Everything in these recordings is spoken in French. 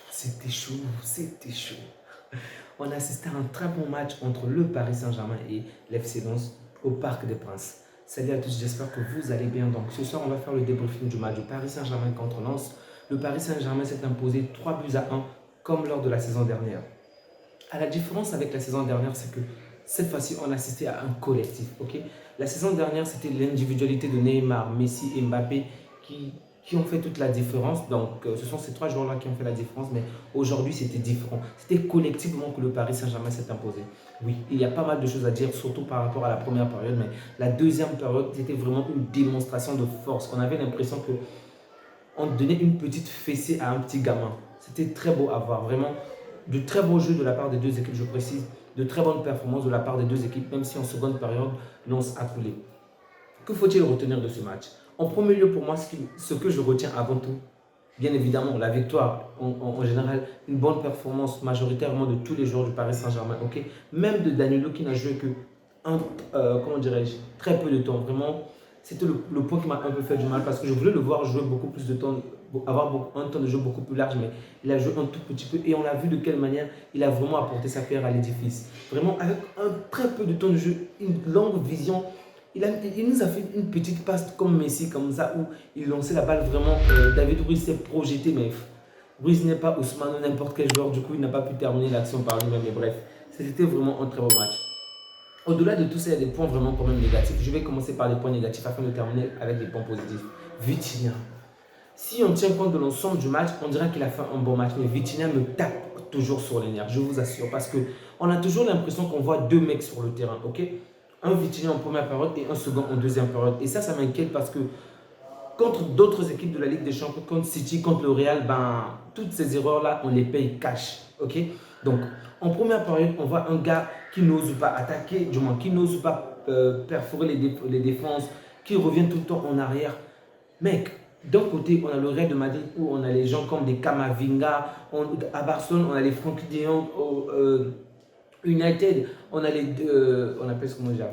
C'était chaud, c'était chaud. On a assisté à un très bon match entre le Paris Saint-Germain et l'FC Lens au Parc des Princes. Salut à tous, j'espère que vous allez bien. Donc ce soir, on va faire le débriefing du match du Paris Saint-Germain contre Lens. Le Paris Saint-Germain s'est imposé 3 buts à 1 comme lors de la saison dernière. À la différence avec la saison dernière, c'est que cette fois-ci, on a assisté à un collectif. La saison dernière, c'était l'individualité de Neymar, Messi et Mbappé qui ont fait toute la différence. Donc, ce sont ces trois joueurs-là qui ont fait la différence. Mais aujourd'hui, c'était différent. C'était collectivement que le Paris Saint-Germain s'est imposé. Oui, il y a pas mal de choses à dire, surtout par rapport à la première période. Mais la deuxième période, c'était vraiment une démonstration de force. On avait l'impression qu'on donnait une petite fessée à un petit gamin. C'était très beau à voir. Vraiment, de très beaux jeux de la part des deux équipes, je précise. De très bonnes performances de la part des deux équipes, même si en seconde période, Lens a coulé. Que faut-il retenir de ce match? En premier lieu, pour moi, ce que je retiens avant tout, bien évidemment, la victoire, en général, une bonne performance majoritairement de tous les joueurs du Paris Saint-Germain, même de Danilo qui n'a joué que, comment dirais-je, très peu de temps. Vraiment, c'était le point qui m'a un peu fait du mal parce que je voulais le voir jouer beaucoup plus de temps, avoir un temps de jeu beaucoup plus large, mais il a joué un tout petit peu et on a vu de quelle manière il a vraiment apporté sa pierre à l'édifice. Vraiment, avec un très peu de temps de jeu, une longue vision. Il nous a fait une petite passe comme Messi, comme ça, où il lançait la balle vraiment. David Ruiz s'est projeté, mais Ruiz n'est pas Ousmane ou n'importe quel joueur, du coup, il n'a pas pu terminer l'action par lui-même. Mais bref, c'était vraiment un très beau match. Au-delà de tout ça, il y a des points vraiment quand même négatifs. Je vais commencer par les points négatifs afin de terminer avec des points positifs. Vitinha. Si on tient compte de l'ensemble du match, on dirait qu'il a fait un bon match. Mais Vitinha me tape toujours sur les nerfs, je vous assure. Parce qu'on a toujours l'impression qu'on voit deux mecs sur le terrain, un Vitinha en première période et un second en deuxième période. Et ça m'inquiète parce que contre d'autres équipes de la Ligue des Champions, contre City, contre le Real, toutes ces erreurs-là, on les paye cash. Donc, en première période, on voit un gars qui n'ose pas attaquer, du moins qui n'ose pas perforer les défenses, qui revient tout le temps en arrière. Mec, d'un côté, on a le Real de Madrid où on a les gens comme des Camavinga. À Barcelone, on a les Frenkie de Jong. United, on a les deux, on appelle ce qu'on déjà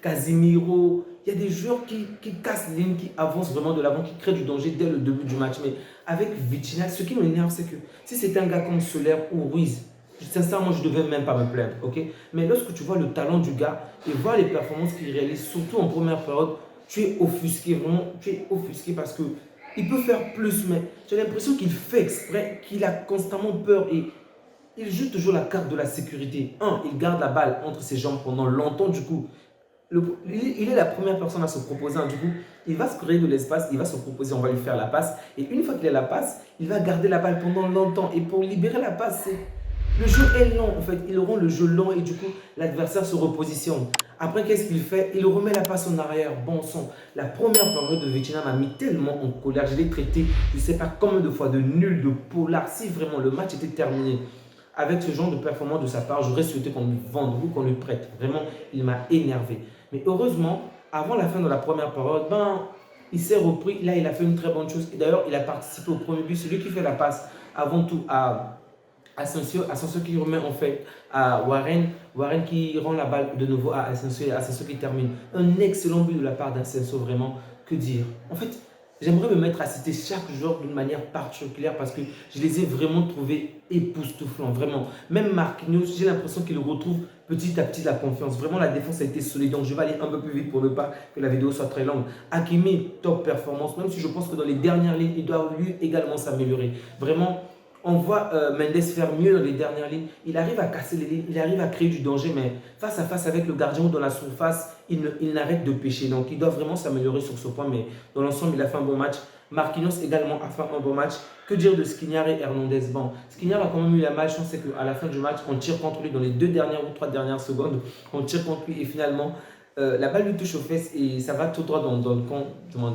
Casimiro. Il y a des joueurs qui cassent les lignes, qui avancent vraiment de l'avant, qui créent du danger dès le début du match. Mais avec Vitinha, ce qui m'énerve, c'est que si c'était un gars comme Soler ou Ruiz, sincèrement, je ne devais même pas me plaindre. Mais lorsque tu vois le talent du gars et voir les performances qu'il réalise, surtout en première période, tu es offusqué, vraiment, tu es offusqué parce que il peut faire plus, mais j'ai l'impression qu'il fait exprès, qu'il a constamment peur et il joue toujours la carte de la sécurité. Il garde la balle entre ses jambes pendant longtemps, du coup. Il est la première personne à se proposer. Du coup, il va se créer de l'espace, il va se proposer, on va lui faire la passe. Et une fois qu'il a la passe, il va garder la balle pendant longtemps. Et pour libérer la passe, le jeu est lent en fait. Il rend le jeu lent et du coup, l'adversaire se repositionne. Après, qu'est-ce qu'il fait? Il remet la passe en arrière. Bon sang, la première période de Vitinha m'a mis tellement en colère. Je l'ai traité, je ne sais pas combien de fois, de nul, de polar. Si vraiment le match était terminé avec ce genre de performance de sa part, j'aurais souhaité qu'on lui vende ou qu'on lui prête. Vraiment, il m'a énervé. Mais heureusement, avant la fin de la première période, il s'est repris. Là, il a fait une très bonne chose. Et d'ailleurs, il a participé au premier but. Celui qui fait la passe avant tout à Asensio qui remet en fait à Warren qui rend la balle de nouveau à Asensio et Asensio qui termine. Un excellent but de la part d'Asensio, vraiment. Que dire? En fait, j'aimerais me mettre à citer chaque joueur d'une manière particulière parce que je les ai vraiment trouvés époustouflants, vraiment. Même Marquinhos, j'ai l'impression qu'il retrouve petit à petit la confiance. Vraiment, la défense a été solide. Donc, je vais aller un peu plus vite pour ne pas que la vidéo soit très longue. Hakimi, top performance. Même si je pense que dans les dernières lignes, il doit lui également s'améliorer. Vraiment, on voit Mendes faire mieux dans les dernières lignes. Il arrive à casser les lignes, il arrive à créer du danger, mais face à face avec le gardien ou dans la surface, il n'arrête de pêcher. Donc, il doit vraiment s'améliorer sur ce point. Mais dans l'ensemble, il a fait un bon match. Marquinhos également a fait un bon match. Que dire de Skriniar et Hernandez? Bon, Skriniar a quand même eu la malchance, c'est qu'à la fin du match, on tire contre lui dans les 2 dernières ou 3 dernières secondes. On tire contre lui et finalement, la balle lui touche aux fesses et ça va tout droit dans le camp,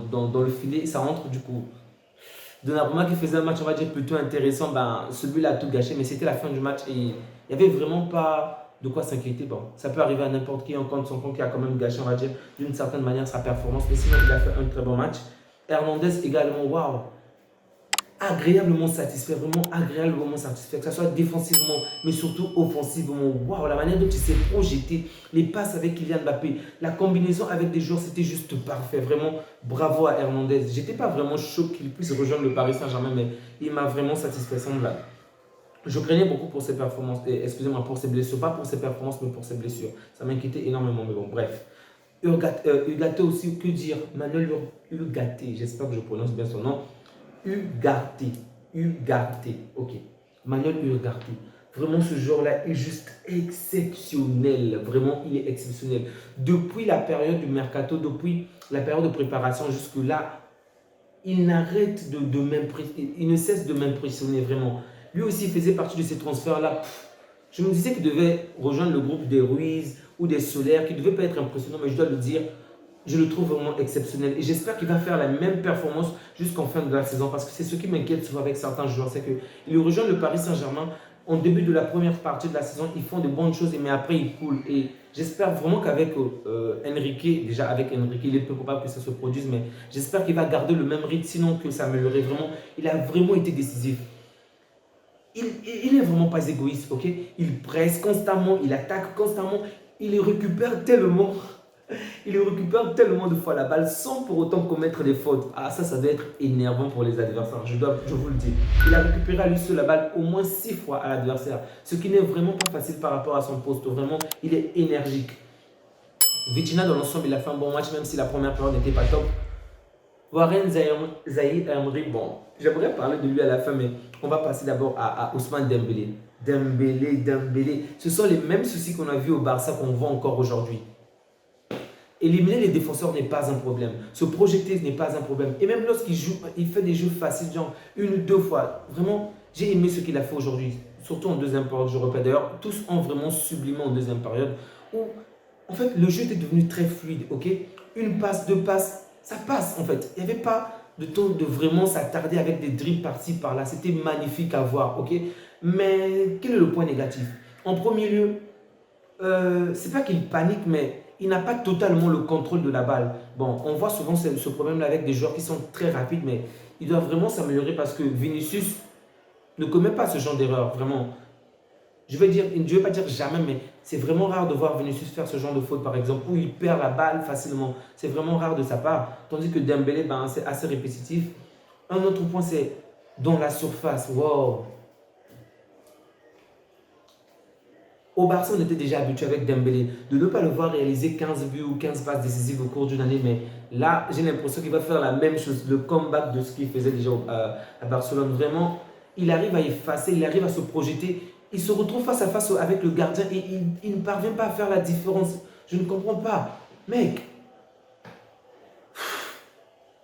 dans le filet et ça rentre du coup. Donnarumma qui faisait un match, on va dire, plutôt intéressant, celui-là a tout gâché, mais c'était la fin du match et il n'y avait vraiment pas de quoi s'inquiéter. Bon, ça peut arriver à n'importe qui, en compte son compte qui a quand même gâché, on va dire, d'une certaine manière sa performance, mais sinon il a fait un très bon match. Hernandez également, waouh! agréablement satisfait, vraiment agréablement satisfait, que ce soit défensivement, mais surtout offensivement. Waouh, la manière dont il s'est projeté, les passes avec Kylian Mbappé, la combinaison avec des joueurs, c'était juste parfait. Vraiment, bravo à Hernandez. J'étais pas vraiment choqué qu'il puisse rejoindre le Paris Saint-Germain, mais il m'a vraiment satisfait, semblable. Je craignais beaucoup pour ses performances, excusez-moi, pour ses blessures, pas pour ses performances, mais pour ses blessures. Ça m'inquiétait énormément, mais bon, bref. Ugarte aussi, que dire? Manuel Ugarte, j'espère que je prononce bien son nom. Ugarte, ok. Manuel Ugarte. Vraiment, ce joueur-là est juste exceptionnel. Vraiment, il est exceptionnel. Depuis la période du mercato, depuis la période de préparation jusque-là, il n'arrête de m'impressionner. Il ne cesse de m'impressionner, vraiment. Lui aussi, il faisait partie de ces transferts-là. Je me disais qu'il devait rejoindre le groupe des Ruiz ou des Solaires, qui ne devait pas être impressionnant, mais je dois le dire, je le trouve vraiment exceptionnel. Et j'espère qu'il va faire la même performance jusqu'en fin de la saison, parce que c'est ce qui m'inquiète souvent avec certains joueurs, c'est qu'ils rejoignent le Paris Saint-Germain en début de la première partie de la saison, ils font de bonnes choses, mais après ils coulent. Et j'espère vraiment qu'avec Enrique, déjà avec Enrique, il est peu probable que ça se produise, mais j'espère qu'il va garder le même rythme, sinon que ça s'améliorerait vraiment. Il a vraiment été décisif. Il n'est vraiment pas égoïste, ok? Il presse constamment, il attaque constamment, il récupère tellement. Il récupère tellement de fois la balle sans pour autant commettre des fautes. Ah, ça doit être énervant pour les adversaires, je vous le dis. Il a récupéré à lui seul la balle au moins 6 fois à l'adversaire, ce qui n'est vraiment pas facile par rapport à son poste. Vraiment, il est énergique. Vitinha, dans l'ensemble, il a fait un bon match, même si la première période n'était pas top. Warren Zahir Emery, bon, j'aimerais parler de lui à la fin, mais on va passer d'abord à Ousmane Dembélé. Dembélé. Ce sont les mêmes soucis qu'on a vus au Barça qu'on voit encore aujourd'hui. Éliminer les défenseurs n'est pas un problème. Se projeter n'est pas un problème. Et même lorsqu'il joue, il fait des jeux faciles, genre une ou deux fois. Vraiment, j'ai aimé ce qu'il a fait aujourd'hui. Surtout en deuxième période, je répète. D'ailleurs, tous ont vraiment sublimé en deuxième période. Où, en fait, le jeu était devenu très fluide, ok? Une passe, deux passes, ça passe, en fait. Il n'y avait pas de temps de vraiment s'attarder avec des dribbles par-ci, par-là. C'était magnifique à voir, ok? Mais quel est le point négatif? En premier lieu, c'est pas qu'il panique, mais il n'a pas totalement le contrôle de la balle. Bon, on voit souvent ce problème-là avec des joueurs qui sont très rapides, mais il doit vraiment s'améliorer parce que Vinicius ne commet pas ce genre d'erreur, vraiment. Je ne vais pas dire jamais, mais c'est vraiment rare de voir Vinicius faire ce genre de faute, par exemple, où il perd la balle facilement. C'est vraiment rare de sa part. Tandis que Dembélé, ben, c'est assez répétitif. Un autre point, c'est dans la surface. Wow! Au Barça, on était déjà habitué avec Dembélé de ne pas le voir réaliser 15 buts ou 15 passes décisives au cours d'une année, mais là, j'ai l'impression qu'il va faire la même chose, le comeback de ce qu'il faisait déjà à Barcelone. Vraiment, il arrive à effacer, il arrive à se projeter, il se retrouve face à face avec le gardien et il ne parvient pas à faire la différence. Je ne comprends pas. Mec,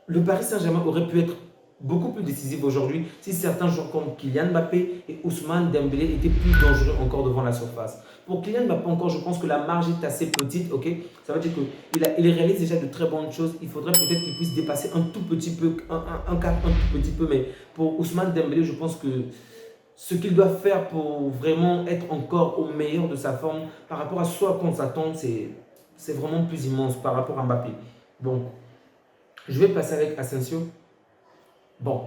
le Paris Saint-Germain aurait pu être beaucoup plus décisif aujourd'hui si certains joueurs comme Kylian Mbappé et Ousmane Dembélé étaient plus dangereux encore devant la surface. Pour Kylian Mbappé encore, je pense que la marge est assez petite, ok? Ça veut dire qu'il réalise déjà de très bonnes choses. Il faudrait peut-être qu'il puisse dépasser un tout petit peu, un cap un tout petit peu. Mais pour Ousmane Dembélé, je pense que ce qu'il doit faire pour vraiment être encore au meilleur de sa forme par rapport à ce à quoi on s'attend, c'est vraiment plus immense par rapport à Mbappé. Donc, je vais passer avec Asensio. Bon,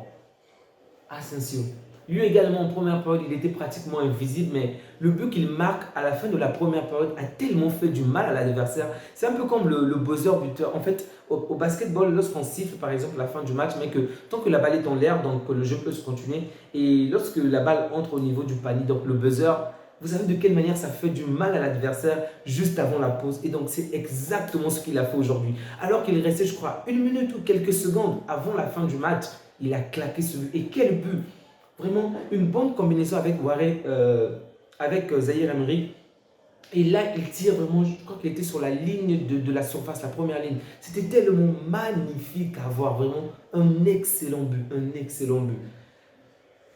Asensio. Lui également en première période, il était pratiquement invisible, mais le but qu'il marque à la fin de la première période a tellement fait du mal à l'adversaire. C'est un peu comme le buzzer buteur. En fait, au basketball, lorsqu'on siffle par exemple la fin du match, mais que tant que la balle est en l'air, donc le jeu peut se continuer, et lorsque la balle entre au niveau du panier, donc le buzzer, vous savez de quelle manière ça fait du mal à l'adversaire juste avant la pause. Et donc c'est exactement ce qu'il a fait aujourd'hui. Alors qu'il restait, je crois, une minute ou quelques secondes avant la fin du match, il a claqué ce but. Et quel but! Vraiment une bonne combinaison avec Zahir Emery. Et là, il tire vraiment, je crois qu'il était sur la ligne de la surface, la première ligne. C'était tellement magnifique à voir, vraiment un excellent but, un excellent but.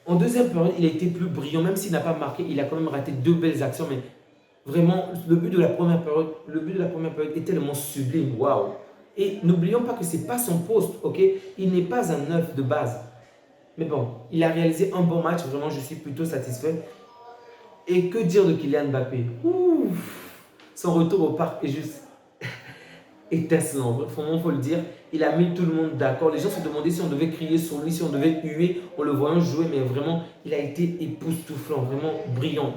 En deuxième période, il a été plus brillant, même s'il n'a pas marqué, il a quand même raté deux belles actions, mais vraiment, le but de la première période est tellement sublime, waouh. Et n'oublions pas que ce n'est pas son poste, ok? Il n'est pas un neuf de base. Mais bon, il a réalisé un bon match, vraiment je suis plutôt satisfait. Et que dire de Kylian Mbappé? Ouf, son retour au parc est juste étincelant. Vraiment, il faut le dire. Il a mis tout le monde d'accord. Les gens se demandaient si on devait crier sur lui, si on devait huer en le voyant jouer. Mais vraiment, il a été époustouflant, vraiment brillant.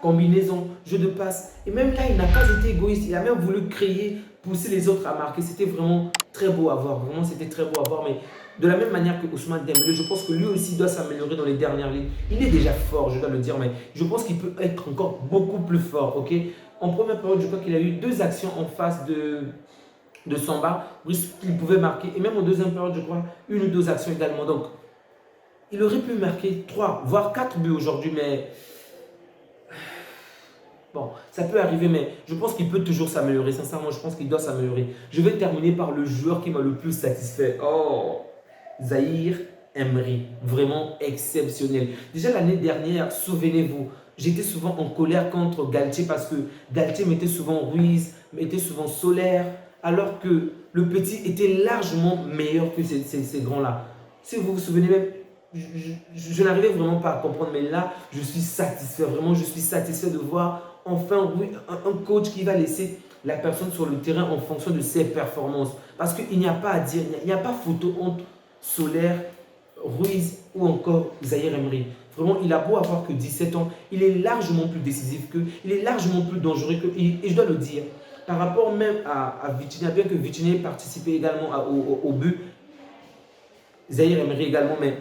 Combinaison, jeu de passe. Et même là, il n'a pas été égoïste. Il a même voulu créer, pousser les autres à marquer. C'était vraiment très beau à voir. Vraiment, c'était très beau à voir. Mais de la même manière que Ousmane Dembélé, je pense que lui aussi doit s'améliorer dans les dernières lignes. Il est déjà fort, je dois le dire, mais je pense qu'il peut être encore beaucoup plus fort. Ok. En première période, je crois qu'il a eu 2 actions en face de Samba, qu'il pouvait marquer. Et même en deuxième période, je crois, 1 ou 2 actions également. Donc, il aurait pu marquer 3, voire 4 buts aujourd'hui, mais bon, ça peut arriver, mais je pense qu'il peut toujours s'améliorer. Sincèrement, je pense qu'il doit s'améliorer. Je vais terminer par le joueur qui m'a le plus satisfait. Oh, Zahir Emery. Vraiment exceptionnel. Déjà l'année dernière, souvenez-vous, j'étais souvent en colère contre Galtier parce que Galtier mettait souvent Ruiz, mettait souvent Solaire, alors que le petit était largement meilleur que ces grands-là. Si vous vous souvenez même, je n'arrivais vraiment pas à comprendre, mais là, je suis satisfait. Vraiment, je suis satisfait de voir enfin un coach qui va laisser la personne sur le terrain en fonction de ses performances. Parce qu'il n'y a pas à dire, il n'y a pas photo entre Solaire, Ruiz ou encore Zahir Emery. Vraiment, il a beau avoir que 17 ans, il est largement plus décisif qu'eux, il est largement plus dangereux qu'eux. Et je dois le dire, par rapport même à Vitinha, bien que Vitinha ait participé également au but, Zahir Emery également, mais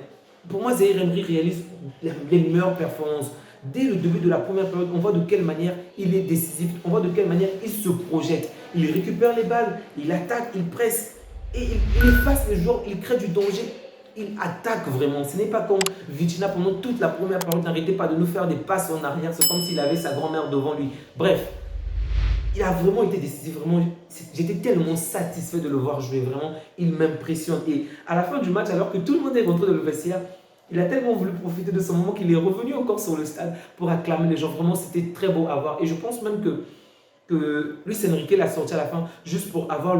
pour moi, Zahir Emery réalise les meilleures performances. Dès le début de la première période, on voit de quelle manière il est décisif, on voit de quelle manière il se projette. Il récupère les balles, il attaque, il presse, et il efface les joueurs, il crée du danger, il attaque vraiment. Ce n'est pas comme Vitinha pendant toute la première période n'arrêtait pas de nous faire des passes en arrière, c'est comme s'il avait sa grand-mère devant lui. Bref, il a vraiment été décisif, vraiment. J'étais tellement satisfait de le voir jouer, vraiment. Il m'impressionne. Et à la fin du match, alors que tout le monde est rentré dans le vestiaire, il a tellement voulu profiter de ce moment qu'il est revenu encore sur le stade pour acclamer les gens. Vraiment, c'était très beau à voir. Et je pense même que Luis Enrique l'a sorti à la fin juste pour avoir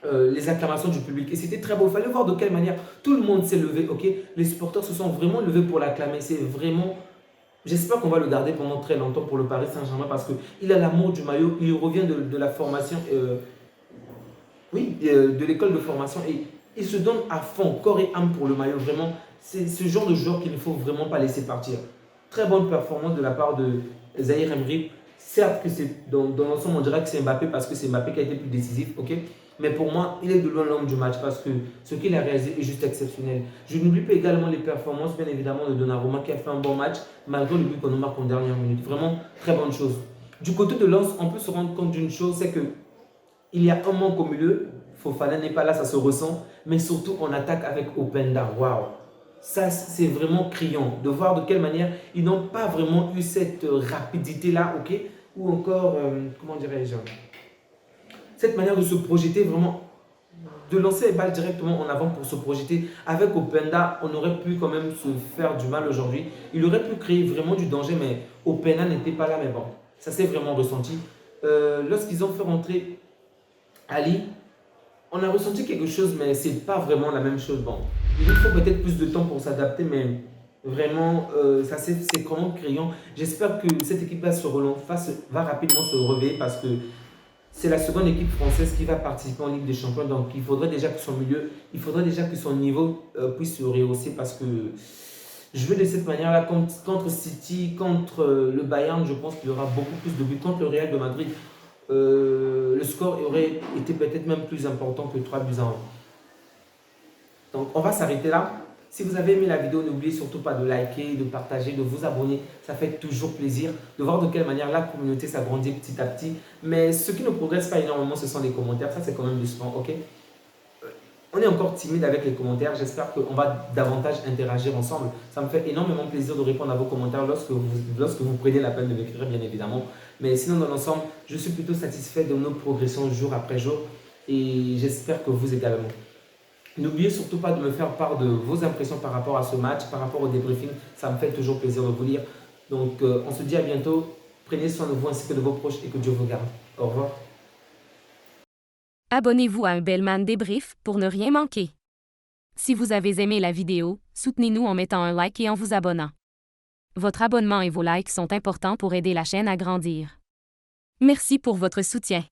les acclamations du public. Et c'était très beau. Il fallait voir de quelle manière tout le monde s'est levé. Ok, les supporters se sont vraiment levés pour l'acclamer. C'est vraiment... J'espère qu'on va le garder pendant très longtemps pour le Paris Saint-Germain parce qu'il a l'amour du maillot. Il revient de la formation, de l'école de formation et il se donne à fond, corps et âme pour le maillot. Vraiment, c'est ce genre de joueur qu'il ne faut vraiment pas laisser partir. Très bonne performance de la part de Zahir Emery. Certes que c'est dans l'ensemble, on dirait que c'est Mbappé parce que c'est Mbappé qui a été plus décisif, ok? Mais pour moi, il est de loin l'homme du match parce que ce qu'il a réalisé est juste exceptionnel. Je n'oublie pas également les performances, bien évidemment, de Donnarumma qui a fait un bon match malgré le but qu'on nous marque en dernière minute. Vraiment, très bonne chose. Du côté de Lens, on peut se rendre compte d'une chose, c'est que il y a un manque au milieu. Fofana n'est pas là, ça se ressent. Mais surtout, on attaque avec Openda. Waouh! Ça, c'est vraiment criant de voir de quelle manière ils n'ont pas vraiment eu cette rapidité-là, ok? Ou encore, comment dirais-je? Cette manière de se projeter vraiment, de lancer les balles directement en avant pour se projeter. Avec Openda, on aurait pu quand même se faire du mal aujourd'hui. Il aurait pu créer vraiment du danger, mais Openda n'était pas là. Mais bon, ça s'est vraiment ressenti. Lorsqu'ils ont fait rentrer Ali, on a ressenti quelque chose, mais ce n'est pas vraiment la même chose. Bon, il faut peut-être plus de temps pour s'adapter, mais vraiment, c'est vraiment criant. J'espère que cette équipe va rapidement se réveiller parce que c'est la seconde équipe française qui va participer en Ligue des Champions. Donc, il faudrait déjà que son milieu, il faudrait déjà que son niveau puisse se rehausser parce que jouer de cette manière-là contre City, contre le Bayern, je pense qu'il y aura beaucoup plus de buts. Contre le Real de Madrid, le score aurait été peut-être même plus important que 3 buts à 1. Donc, on va s'arrêter là. Si vous avez aimé la vidéo, n'oubliez surtout pas de liker, de partager, de vous abonner. Ça fait toujours plaisir de voir de quelle manière la communauté s'agrandit petit à petit. Mais ce qui ne progresse pas énormément, ce sont les commentaires. Ça, c'est quand même du sport, ok? On est encore timide avec les commentaires. J'espère qu'on va davantage interagir ensemble. Ça me fait énormément plaisir de répondre à vos commentaires lorsque vous prenez la peine de m'écrire, bien évidemment. Mais sinon, dans l'ensemble, je suis plutôt satisfait de nos progressions jour après jour. Et j'espère que vous également. N'oubliez surtout pas de me faire part de vos impressions par rapport à ce match, par rapport au débriefing. Ça me fait toujours plaisir de vous lire. Donc, on se dit à bientôt. Prenez soin de vous ainsi que de vos proches et que Dieu vous garde. Au revoir. Abonnez-vous à un Bellman débrief pour ne rien manquer. Si vous avez aimé la vidéo, soutenez-nous en mettant un like et en vous abonnant. Votre abonnement et vos likes sont importants pour aider la chaîne à grandir. Merci pour votre soutien.